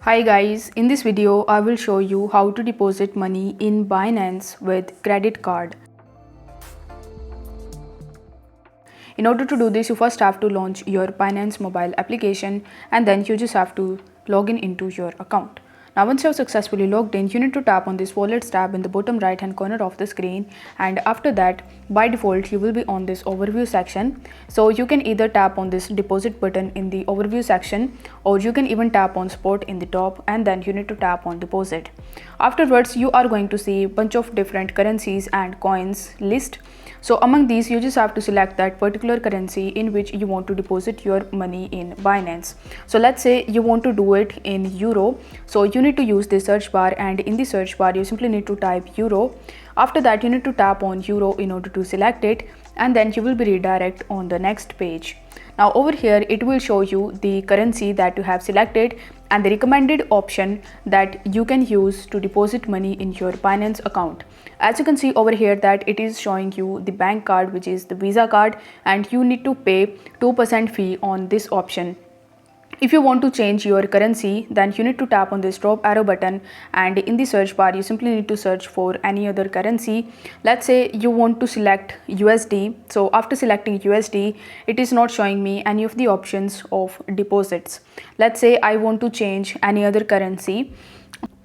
Hi guys, in this video I will show you how to deposit money in Binance with credit card. In order to do this, you first have to launch your Binance mobile application and then you just have to log in into your account. Now once you have successfully logged in, you need to tap on this Wallets tab in the bottom right hand corner of the screen, and after that by default you will be on this overview section. So you can either tap on this deposit button in the overview section, or you can even tap on spot in the top and then you need to tap on deposit. Afterwards you are going to see a bunch of different currencies and coins list. So among these you just have to select that particular currency in which you want to deposit your money in Binance. So let's say you want to do it in euro. So you need to use the search bar, and in the search bar you simply need to type euro. After that you need to tap on euro in order to select it, and then you will be redirected on the next page. Now over here it will show you the currency that you have selected and the recommended option that you can use to deposit money in your Binance account. As you can see over here that it is showing you the bank card, which is the Visa card, and you need to pay 2% fee on this option. If you want to change your currency, then you need to tap on this drop arrow button, and in the search bar you simply need to search for any other currency. Let's say you want to select USD. So after selecting USD, it is not showing me any of the options of deposits. Let's say I want to change any other currency.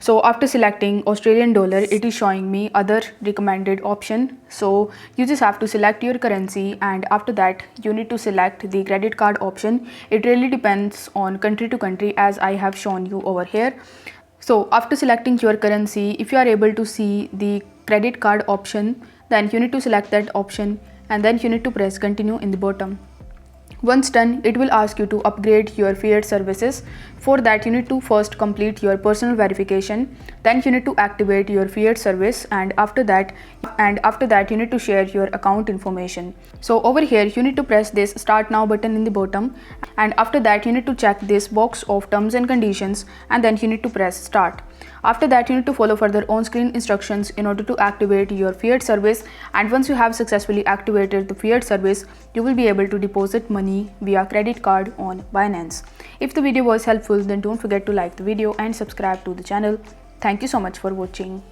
So after selecting Australian dollar, it is showing me other recommended option. So you just have to select your currency, and after that you need to select the credit card option. It really depends on country to country, as I have shown you over here. So after selecting your currency, if you are able to see the credit card option, then you need to select that option and then you need to press continue in the bottom. Once done, it will ask you to upgrade your fiat services. For that, you need to first complete your personal verification. Then you need to activate your fiat service, and after that you need to share your account information. So over here you need to press this start now button in the bottom, and after that you need to check this box of terms and conditions, and then you need to press start. After that you need to follow further on-screen instructions in order to activate your fiat service, and once you have successfully activated the fiat service, you will be able to deposit money via credit card on Binance. If the video was helpful, then don't forget to like the video and subscribe to the channel. Thank you so much for watching.